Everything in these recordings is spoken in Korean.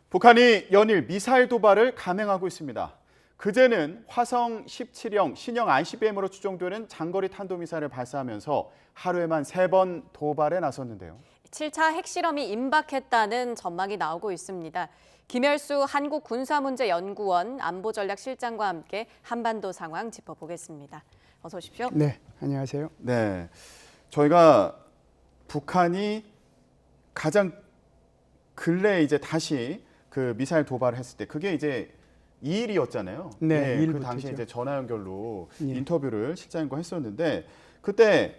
북한이 연일 미사일 도발을 감행하고 있습니다. 그제는 화성 17형 신형 ICBM으로 추정되는 장거리 탄도미사일을 발사하면서 하루에만 3번 도발에 나섰는데요. 7차 핵실험이 임박했다는 전망이 나오고 있습니다. 김열수 한국군사문제연구원 안보전략실장과 함께 한반도 상황 짚어보겠습니다. 어서 오십시오. 네, 안녕하세요. 네, 저희가 북한이 가장 근래에 이제 다시 그 미사일 도발을 했을 때 그게 이제 2일이었잖아요. 네, 2일부터죠. 그 당시에 이제 전화 연결로 예. 인터뷰를 실장님과 했었는데 그때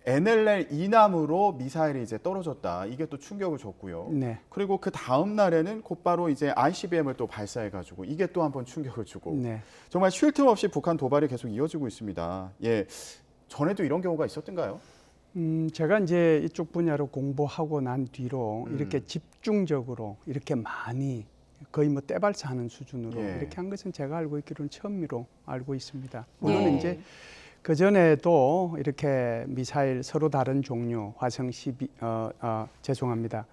NLL 이남으로 미사일이 이제 떨어졌다. 이게 또 충격을 줬고요. 네. 그리고 그 다음 날에는 곧바로 이제 ICBM을 또 발사해가지고 이게 또 한번 충격을 주고 네. 정말 쉴 틈 없이 북한 도발이 계속 이어지고 있습니다. 예, 전에도 이런 경우가 있었던가요? 제가 이제 이쪽 분야로 공부하고 난 뒤로 이렇게 집중적으로 이렇게 많이 거의 뭐 떼발사하는 수준으로 예. 이렇게 한 것은 제가 알고 있기로는 처음으로 알고 있습니다. 물론 예. 이제 그 전에도 이렇게 미사일 서로 다른 종류 화성 12 죄송합니다.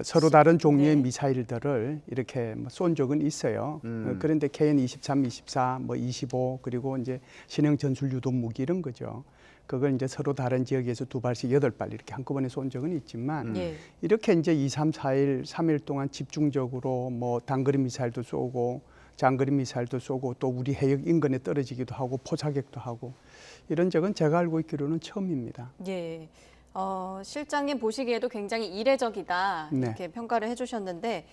서로 다른 종류의 네. 미사일들을 이렇게 쏜 적은 있어요. 그런데 KN 23, 24, 뭐 25 그리고 이제 신형 전술 유도 무기 이런 거죠. 그걸 이제 서로 다른 지역에서 2발씩 8발 이렇게 한꺼번에 쏜 적은 있지만 예. 이렇게 이제 2, 3, 4일, 3일 동안 집중적으로 뭐 단거리 미사일도 쏘고 장거리 미사일도 쏘고 또 우리 해역 인근에 떨어지기도 하고 포사격도 하고 이런 적은 제가 알고 있기로는 처음입니다. 예. 실장님 보시기에도 굉장히 이례적이다 네. 이렇게 평가를 해주셨는데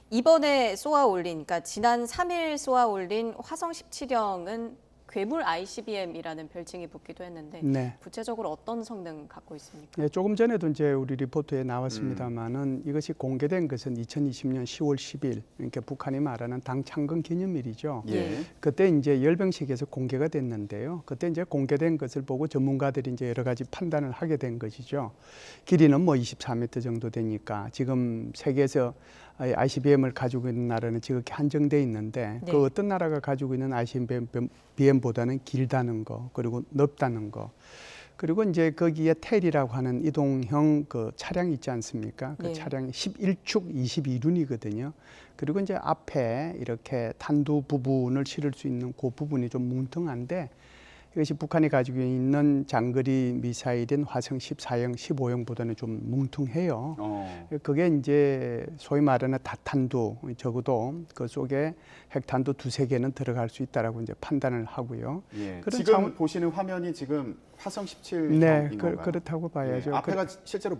이번에 쏘아 올린, 그러니까 지난 3일 쏘아 올린 화성 17형은 괴물 ICBM이라는 별칭이 붙기도 했는데 네. 구체적으로 어떤 성능 갖고 있습니까? 네, 조금 전에도 이제 우리 리포트에 나왔습니다만은 이것이 공개된 것은 2020년 10월 10일, 그러니까 북한이 말하는 당 창건 기념일이죠. 예. 그때 이제 열병식에서 공개가 됐는데요. 그때 이제 공개된 것을 보고 전문가들이 이제 여러 가지 판단을 하게 된 것이죠. 길이는 뭐 24m 정도 되니까 지금 세계에서 ICBM을 가지고 있는 나라는 지극히 한정돼 있는데 네. 그 어떤 나라가 가지고 있는 ICBM보다는 길다는 거 그리고 넓다는 거 그리고 이제 거기에 텔이라고 하는 이동형 그 차량이 있지 않습니까? 그 네. 차량이 11축 22륜이거든요. 그리고 이제 앞에 이렇게 탄두 부분을 실을 수 있는 그 부분이 좀 뭉텅한데 이것이 북한이 가지고 있는 장거리 미사일인 화성 14형, 15형보다는 좀 뭉퉁해요. 그게 이제 소위 말하는 다탄두, 적어도 그 속에 핵탄두 2~3개는 들어갈 수 있다라고 이제 판단을 하고요. 예. 그런 지금 보시는 화면이 지금 화성 17형인 네, 건가요? 그렇다고 봐야죠. 예. 앞에가 실제로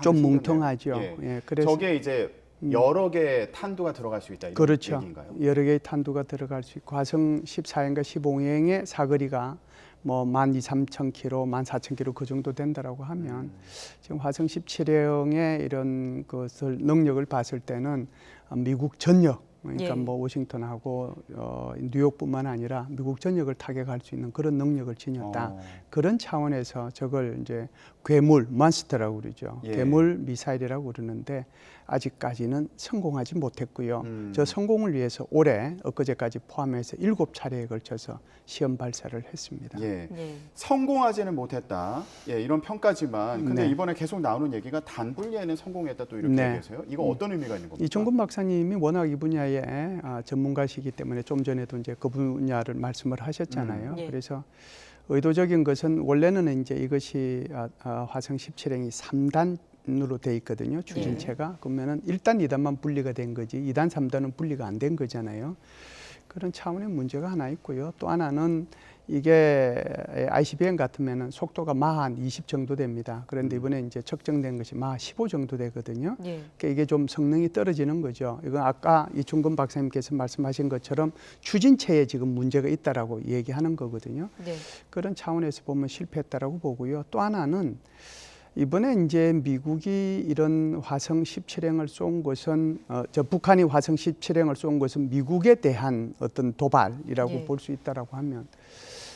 좀 뭉퉁하죠. 예. 예, 그래서 저게 이제 여러 개의 탄두가 들어갈 수 있다 이런 그렇죠. 얘기인가요? 여러 개의 탄두가 들어갈 수 있고 화성 14형과 15형의 사거리가 뭐 12,000km, 14,000km 그 정도 된다라고 하면 지금 화성 17형의 이런 것을 능력을 봤을 때는 미국 전역 그러니까 예. 뭐 워싱턴하고 뉴욕뿐만 아니라 미국 전역을 타격할 수 있는 그런 능력을 지녔다. 그런 차원에서 저걸 이제 괴물 몬스터라고 그러죠. 예. 괴물 미사일이라고 그러는데 아직까지는 성공하지 못했고요. 저 성공을 위해서 올해 엊그제까지 포함해서 7차례에 걸쳐서 시험 발사를 했습니다. 예. 예. 성공하지는 못했다. 예, 이런 평가지만 근데 네. 이번에 계속 나오는 얘기가 단분리에는 성공했다 또 이렇게 네. 얘기해서요. 이거 어떤 의미가 있는 겁니까? 이종근 박사님이 워낙 이 분야의 전문가시기 때문에 좀 전에도 이제 그 분야를 말씀을 하셨잖아요. 예. 그래서 의도적인 것은 원래는 이제 이것이 화성 17형이 3단으로 돼 있거든요. 추진체가. 그러면은 1단, 2단만 분리가 된 거지 2단, 3단은 분리가 안 된 거잖아요. 그런 차원의 문제가 하나 있고요. 또 하나는 이게 ICBM 같으면은 속도가 마하 20 정도 됩니다. 그런데 이번에 이제 측정된 것이 마하 15 정도 되거든요. 예. 그러니까 이게 좀 성능이 떨어지는 거죠. 이건 아까 이충근 박사님께서 말씀하신 것처럼 추진체에 지금 문제가 있다라고 얘기하는 거거든요. 네. 그런 차원에서 보면 실패했다라고 보고요. 또 하나는 이번에 이제 미국이 이런 화성 17형을 쏜 것은 북한이 화성 17형을 쏜 것은 미국에 대한 어떤 도발이라고 예. 볼 수 있다라고 하면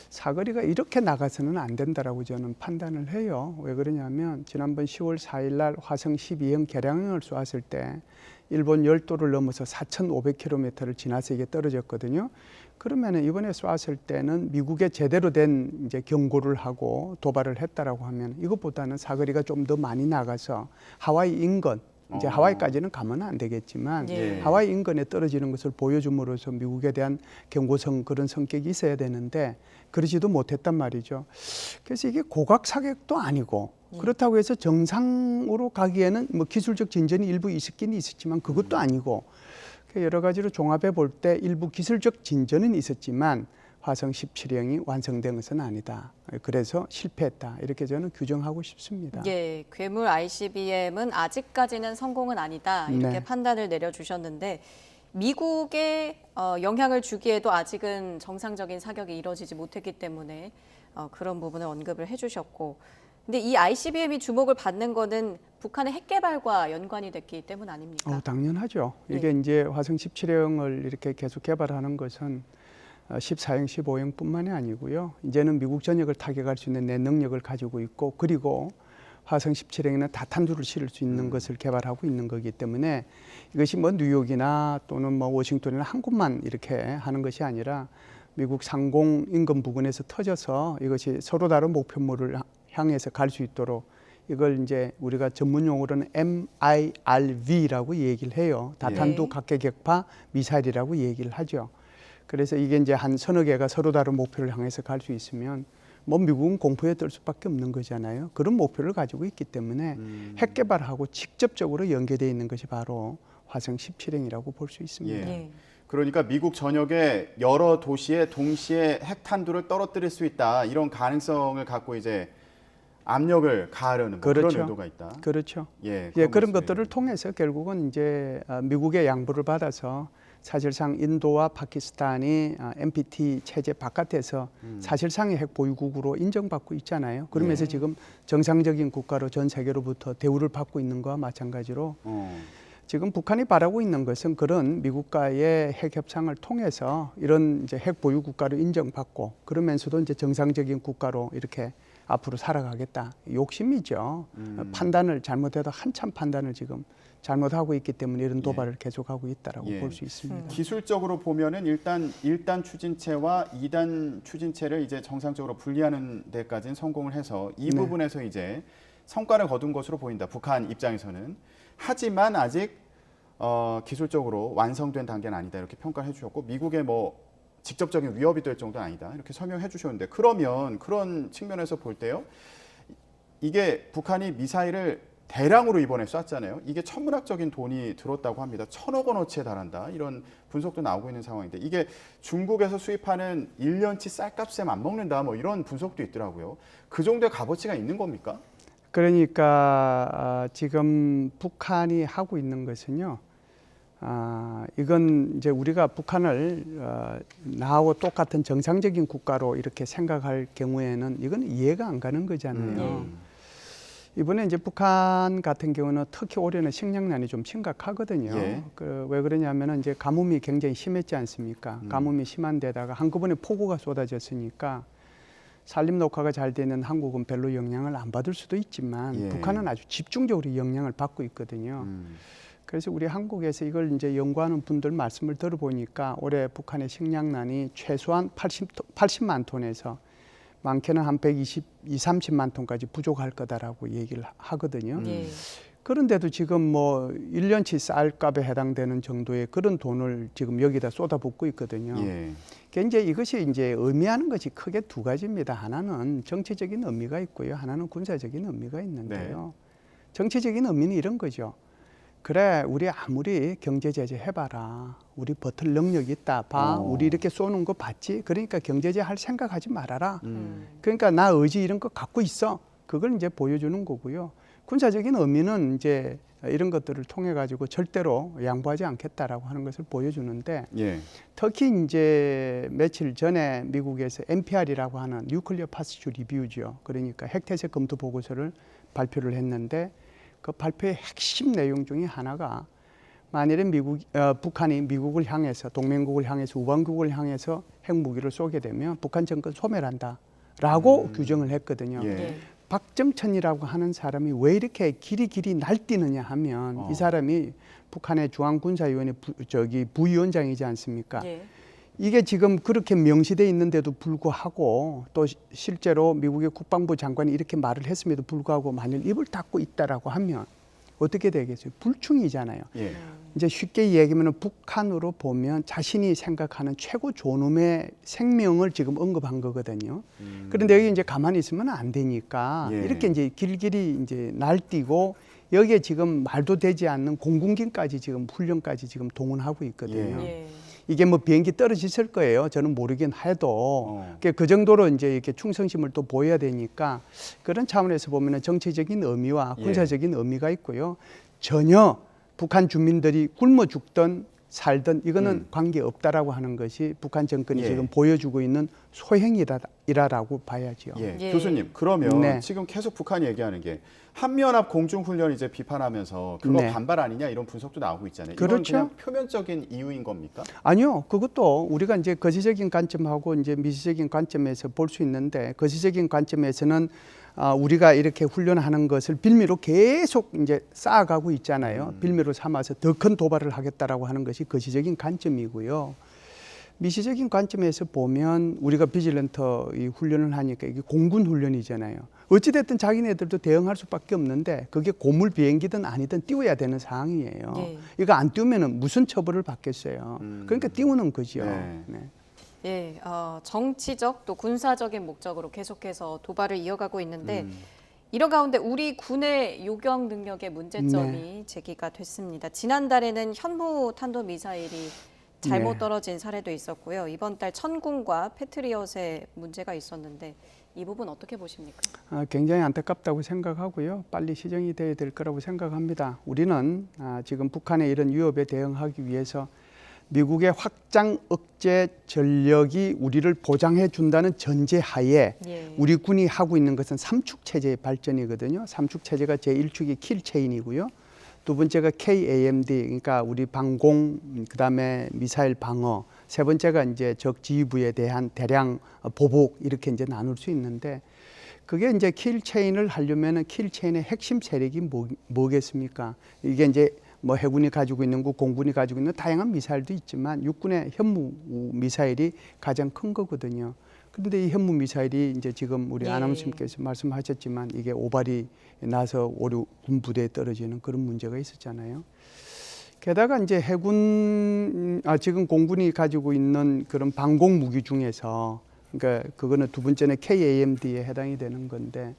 사거리가 이렇게 나가서는 안 된다라고 저는 판단을 해요. 왜 그러냐면 지난번 10월 4일 날 화성 12형 개량형을 쏘았을 때 일본 열도를 넘어서 4,500km를 지나서 이게 떨어졌거든요. 그러면 이번에 쏘았을 때는 미국에 제대로 된 이제 경고를 하고 도발을 했다라고 하면 이것보다는 사거리가 좀 더 많이 나가서 하와이 인근 이제 하와이까지는 가면 안 되겠지만 예. 하와이 인근에 떨어지는 것을 보여줌으로써 미국에 대한 경고성 그런 성격이 있어야 되는데 그러지도 못했단 말이죠. 그래서 이게 고각 사격도 아니고 그렇다고 해서 정상으로 가기에는 뭐 기술적 진전이 일부 있었긴 있었지만 그것도 아니고 여러 가지로 종합해 볼 때 일부 기술적 진전은 있었지만 화성 17형이 완성된 것은 아니다. 그래서 실패했다. 이렇게 저는 규정하고 싶습니다. 예, 괴물 ICBM은 아직까지는 성공은 아니다. 이렇게 네. 판단을 내려주셨는데 미국에 영향을 주기에도 아직은 정상적인 사격이 이루어지지 못했기 때문에 그런 부분을 언급을 해주셨고, 근데 이 ICBM이 주목을 받는 거는 북한의 핵 개발과 연관이 됐기 때문 아닙니까? 당연하죠. 네. 이게 이제 화성 17형을 이렇게 계속 개발하는 것은 14형, 15형뿐만이 아니고요. 이제는 미국 전역을 타격할 수 있는 내 능력을 가지고 있고 그리고 화성 17형에는 다탄두를 실을 수 있는 것을 개발하고 있는 거기 때문에 이것이 뭐 뉴욕이나 또는 뭐 워싱턴이나 한 곳만 이렇게 하는 것이 아니라 미국 상공 인근 부근에서 터져서 이것이 서로 다른 목표물을 향해서 갈 수 있도록 이걸 이제 우리가 전문 용어로는 MIRV라고 얘기를 해요. 다탄두 네. 각계격파 미사일이라고 얘기를 하죠. 그래서 이게 이제 한 서너 개가 서로 다른 목표를 향해서 갈 수 있으면 뭐 미국은 공포에 떨 수밖에 없는 거잖아요. 그런 목표를 가지고 있기 때문에 핵 개발하고 직접적으로 연계되어 있는 것이 바로 화성 17형이라고 볼 수 있습니다. 예. 그러니까 미국 전역의 여러 도시에 동시에 핵탄두를 떨어뜨릴 수 있다. 이런 가능성을 갖고 이제 압력을 가하려는 뭐 그렇죠. 그런 의도가 있다. 그렇죠. 예, 그런 말씀이네요. 것들을 통해서 결국은 이제 미국의 양보를 받아서 사실상 인도와 파키스탄이 NPT 체제 바깥에서 사실상의 핵 보유국으로 인정받고 있잖아요. 그러면서 지금 정상적인 국가로 전 세계로부터 대우를 받고 있는 것과 마찬가지로 지금 북한이 바라고 있는 것은 그런 미국과의 핵 협상을 통해서 이런 이제 핵 보유 국가로 인정받고 그러면서도 이제 정상적인 국가로 이렇게 앞으로 살아가겠다. 욕심이죠. 판단을 잘못해도 한참 판단을 지금 잘못하고 있기 때문에 이런 도발을 계속하고 있다라고 볼 수 있습니다. 기술적으로 보면은 일단 1단 추진체와 2단 추진체를 이제 정상적으로 분리하는 데까지는 성공을 해서 이 부분에서 이제 성과를 거둔 것으로 보인다. 북한 입장에서는. 하지만 아직 기술적으로 완성된 단계는 아니다. 이렇게 평가를 해주셨고 미국의 뭐 직접적인 위협이 될 정도는 아니다. 이렇게 설명해 주셨는데 그러면 그런 측면에서 볼 때요. 이게 북한이 미사일을 대량으로 이번에 쐈잖아요. 이게 천문학적인 돈이 들었다고 합니다. 1,000억 원어치에 달한다. 이런 분석도 나오고 있는 상황인데 이게 중국에서 수입하는 1년치 쌀값에 맞먹는다. 뭐 이런 분석도 있더라고요. 그 정도의 값어치가 있는 겁니까? 그러니까 지금 북한이 하고 있는 것은요. 이건 이제 우리가 북한을 나하고 똑같은 정상적인 국가로 이렇게 생각할 경우에는 이건 이해가 안 가는 거잖아요. 이번에 이제 북한 같은 경우는 특히 올해는 식량난이 좀 심각하거든요. 예. 왜 그러냐면은 이제 가뭄이 굉장히 심했지 않습니까? 가뭄이 심한 데다가 한꺼번에 폭우가 쏟아졌으니까 산림 녹화가 잘 되는 한국은 별로 영향을 안 받을 수도 있지만 북한은 아주 집중적으로 영향을 받고 있거든요. 그래서 우리 한국에서 이걸 이제 연구하는 분들 말씀을 들어보니까 올해 북한의 식량난이 최소한 80만 톤에서 많게는 한 120-30만 톤까지 부족할 거다라고 얘기를 하거든요. 그런데도 지금 뭐 1년치 쌀값에 해당되는 정도의 그런 돈을 지금 여기다 쏟아붓고 있거든요. 그러니까 이것이 이제 의미하는 것이 크게 두 가지입니다. 하나는 정치적인 의미가 있고요. 하나는 군사적인 의미가 있는데요. 정치적인 의미는 이런 거죠. 그래, 우리 아무리 경제 제재 해봐라. 우리 버틸 능력이 있다. 봐, 우리 이렇게 쏘는 거 봤지? 그러니까 경제 제재 할 생각하지 말아라. 그러니까 나 의지 이런 거 갖고 있어. 그걸 이제 보여주는 거고요. 군사적인 의미는 이제 이런 것들을 통해 가지고 절대로 양보하지 않겠다라고 하는 것을 보여주는데 특히 이제 며칠 전에 미국에서 NPR이라고 하는 뉴클리어 파스처 리뷰죠. 그러니까 핵태세 검토 보고서를 발표를 했는데 그 발표의 핵심 내용 중에 하나가 만일에 북한이 미국을 향해서 동맹국을 향해서 우방국을 향해서 핵무기를 쏘게 되면 북한 정권 소멸한다라고 규정을 했거든요. 박정천이라고 하는 사람이 왜 이렇게 길이 날뛰느냐 하면 이 사람이 북한의 중앙군사위원회 부위원장이지 않습니까? 이게 지금 그렇게 명시되어 있는데도 불구하고 또 실제로 미국의 국방부 장관이 이렇게 말을 했음에도 불구하고 만일 입을 닫고 있다라고 하면 어떻게 되겠어요? 불충이잖아요. 예. 이제 쉽게 얘기하면 북한으로 보면 자신이 생각하는 최고 존엄의 생명을 지금 언급한 거거든요. 그런데 여기 이제 가만히 있으면 안 되니까 예. 이렇게 이제 길길이 이제 날뛰고 여기에 지금 말도 되지 않는 공군기까지 지금 훈련까지 지금 동원하고 있거든요. 예. 이게 뭐 비행기 떨어졌을 거예요. 저는 모르긴 해도 그 정도로 이제 이렇게 충성심을 또 보여야 되니까 그런 차원에서 보면은 정치적인 의미와 군사적인 의미가 있고요. 전혀 북한 주민들이 굶어 죽던 살던 이거는 관계 없다라고 하는 것이 북한 정권이 예. 지금 보여주고 있는 소행이라고 봐야죠. 예. 예. 교수님, 그러면 네. 지금 계속 북한이 얘기하는 게 한미연합 공중훈련 이제 비판하면서 그거 네. 반발 아니냐 이런 분석도 나오고 있잖아요. 이건 그렇죠. 그냥 표면적인 이유인 겁니까? 아니요, 그것도 우리가 이제 거시적인 관점하고 이제 미시적인 관점에서 볼 수 있는데 거시적인 관점에서는 우리가 이렇게 훈련하는 것을 빌미로 계속 이제 쌓아가고 있잖아요. 빌미로 삼아서 더 큰 도발을 하겠다라고 하는 것이 거시적인 관점이고요. 미시적인 관점에서 보면 우리가 비질런터 이 훈련을 하니까 이게 공군 훈련이잖아요. 어찌됐든 자기네들도 대응할 수밖에 없는데 그게 고물 비행기든 아니든 띄워야 되는 상황이에요. 예. 이거 안 띄우면은 무슨 처벌을 받겠어요. 그러니까 띄우는 거죠. 네. 네. 예, 정치적 또 군사적인 목적으로 계속해서 도발을 이어가고 있는데 이런 가운데 우리 군의 요격 능력의 문제점이 제기가 됐습니다. 지난달에는 현무 탄도미사일이 잘못 네. 떨어진 사례도 있었고요. 이번 달 천궁과 패트리엇에 문제가 있었는데 이 부분 어떻게 보십니까? 굉장히 안타깝다고 생각하고요. 빨리 시정이 돼야 될 거라고 생각합니다. 우리는 지금 북한의 이런 위협에 대응하기 위해서 미국의 확장 억제 전력이 우리를 보장해 준다는 전제하에 예. 우리 군이 하고 있는 것은 삼축 체제의 발전이거든요. 삼축 체제가 제1축이 킬체인이고요. 두 번째가 KAMD, 그러니까 우리 방공, 그다음에 미사일 방어. 세 번째가 이제 적 지휘부에 대한 대량 보복 이렇게 이제 나눌 수 있는데 그게 이제 킬체인을 하려면은 킬체인의 핵심 세력이 뭐겠습니까? 이게 이제 뭐 해군이 가지고 있는 거, 공군이 가지고 있는 다양한 미사일도 있지만 육군의 현무 미사일이 가장 큰 거거든요. 그런데 이 현무 미사일이 이제 지금 우리 예. 아나운서님께서 말씀하셨지만 이게 오발이 나서 오류 군 부대에 떨어지는 그런 문제가 있었잖아요. 게다가 이제 해군, 지금 공군이 가지고 있는 그런 방공 무기 중에서 그러니까 그거는 두 번째는 KAMD에 해당이 되는 건데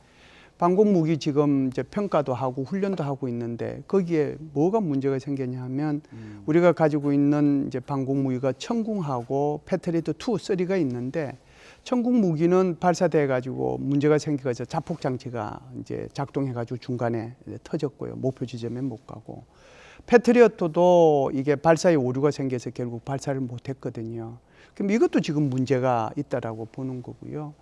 방공 무기 지금 이제 평가도 하고 훈련도 하고 있는데 거기에 뭐가 문제가 생겼냐 하면 우리가 가지고 있는 이제 방공 무기가 천궁하고 패트리어트 2, 3가 있는데 천궁 무기는 발사돼 가지고 문제가 생겨서 자폭 장치가 이제 작동해 가지고 중간에 터졌고요. 목표 지점에 못 가고 패트리어트도 이게 발사에 오류가 생겨서 결국 발사를 못 했거든요. 그럼 이것도 지금 문제가 있다라고 보는 거고요.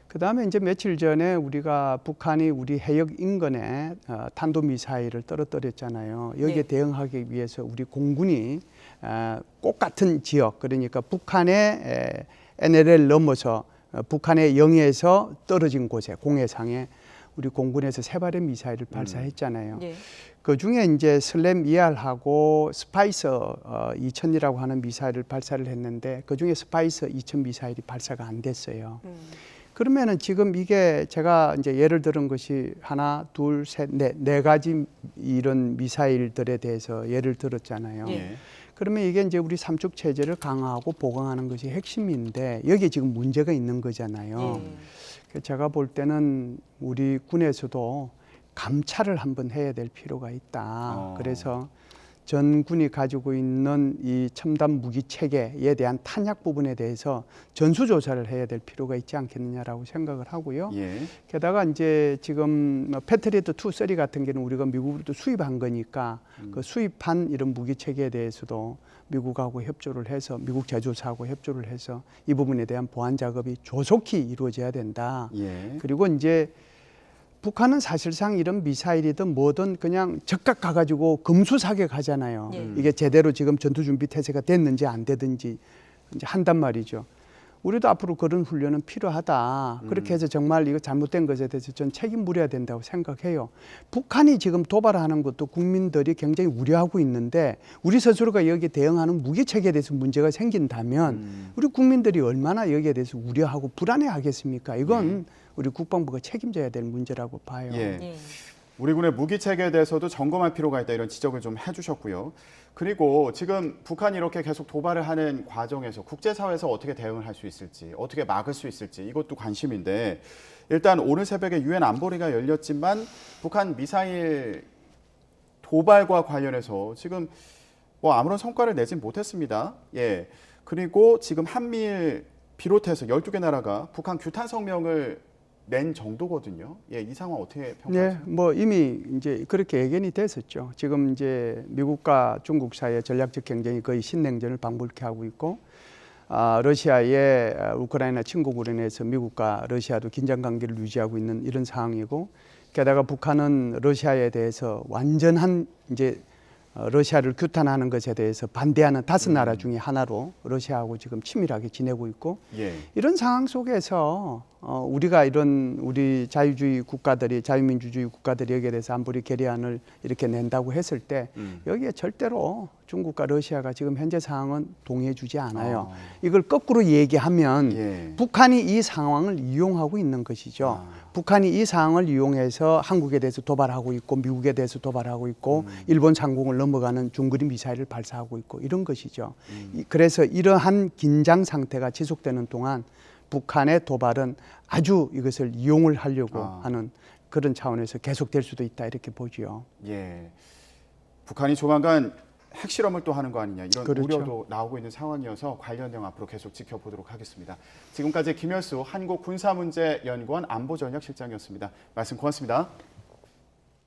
그다음에 이제 며칠 전에 우리가 북한이 우리 해역 인근에 탄도미사일을 떨어뜨렸잖아요. 여기에 네. 대응하기 위해서 우리 공군이 꼭 같은 지역, 그러니까 북한의 NLL 넘어서 북한의 영해에서 떨어진 곳에 공해상에 우리 공군에서 세 발의 미사일을 발사했잖아요. 예. 그 중에 이제 슬램 ER하고 스파이서 2000이라고 하는 미사일을 발사를 했는데 그 중에 스파이서 2000 미사일이 발사가 안 됐어요. 그러면은 지금 이게 제가 이제 예를 들은 것이 하나, 둘, 셋, 네 가지 이런 미사일들에 대해서 예를 들었잖아요. 예. 그러면 이게 이제 우리 삼축 체제를 강화하고 보강하는 것이 핵심인데 여기에 지금 문제가 있는 거잖아요. 그래서 제가 볼 때는 우리 군에서도 감찰을 한번 해야 될 필요가 있다. 그래서 전 군이 가지고 있는 이 첨단 무기 체계에 대한 탄약 부분에 대해서 전수조사를 해야 될 필요가 있지 않겠느냐라고 생각을 하고요. 예. 게다가 이제 지금 패트리어트 2, 3 같은 경우는 우리가 미국으로부터 수입한 거니까 그 수입한 이런 무기 체계에 대해서도 미국하고 협조를 해서 미국 제조사하고 협조를 해서 이 부분에 대한 보안 작업이 조속히 이루어져야 된다. 예. 그리고 이제 북한은 사실상 이런 미사일이든 뭐든 그냥 적각 가가지고 금수사격하잖아요. 예. 이게 제대로 지금 전투준비 태세가 됐는지 안 되든지 이제 한단 말이죠. 우리도 앞으로 그런 훈련은 필요하다. 그렇게 해서 정말 이거 잘못된 것에 대해서 전 책임 물어야 된다고 생각해요. 북한이 지금 도발하는 것도 국민들이 굉장히 우려하고 있는데 우리 스스로가 여기에 대응하는 무기체계에 대해서 문제가 생긴다면 우리 국민들이 얼마나 여기에 대해서 우려하고 불안해하겠습니까? 이건 우리 국방부가 책임져야 될 문제라고 봐요. 예. 예. 우리 군의 무기 체계에 대해서도 점검할 필요가 있다 이런 지적을 좀 해주셨고요. 그리고 지금 북한이 이렇게 계속 도발을 하는 과정에서 국제사회에서 어떻게 대응을 할 수 있을지, 어떻게 막을 수 있을지 이것도 관심인데 일단 오늘 새벽에 유엔 안보리가 열렸지만 북한 미사일 도발과 관련해서 지금 뭐 아무런 성과를 내진 못했습니다. 예. 그리고 지금 한미일 비롯해서 12개 나라가 북한 규탄 성명을 낸 정도거든요. 예, 이 상황 어떻게 평가하세요? 네, 뭐 이미 이제 그렇게 예견이 됐었죠. 지금 이제 미국과 중국 사이의 전략적 경쟁이 거의 신냉전을 방불케 하고 있고, 러시아의 우크라이나 침공으로 인해서 미국과 러시아도 긴장 관계를 유지하고 있는 이런 상황이고, 게다가 북한은 러시아에 대해서 완전한 이제 러시아를 규탄하는 것에 대해서 반대하는 5나라 중에 하나로 러시아하고 지금 친밀하게 지내고 있고, 예. 이런 상황 속에서 우리가 이런 우리 자유주의 국가들이 자유민주주의 국가들이 여기에 대해서 안보리 결의안을 이렇게 낸다고 했을 때 여기에 절대로 중국과 러시아가 지금 현재 상황은 동의해주지 않아요. 이걸 거꾸로 얘기하면 예. 북한이 이 상황을 이용하고 있는 것이죠. 북한이 이 상황을 이용해서 한국에 대해서 도발하고 있고 미국에 대해서 도발하고 있고 일본 상공을 넘어가는 중거리 미사일을 발사하고 있고 이런 것이죠. 그래서 이러한 긴장 상태가 지속되는 동안 북한의 도발은 아주 이것을 이용을 하려고 하는 그런 차원에서 계속될 수도 있다 이렇게 보지요. 예. 북한이 조만간 핵실험을 또 하는 거 아니냐 이런 그렇죠. 우려도 나오고 있는 상황이어서 관련 내용 앞으로 계속 지켜보도록 하겠습니다. 지금까지 김열수 한국군사문제연구원 안보전략실장이었습니다. 말씀 고맙습니다.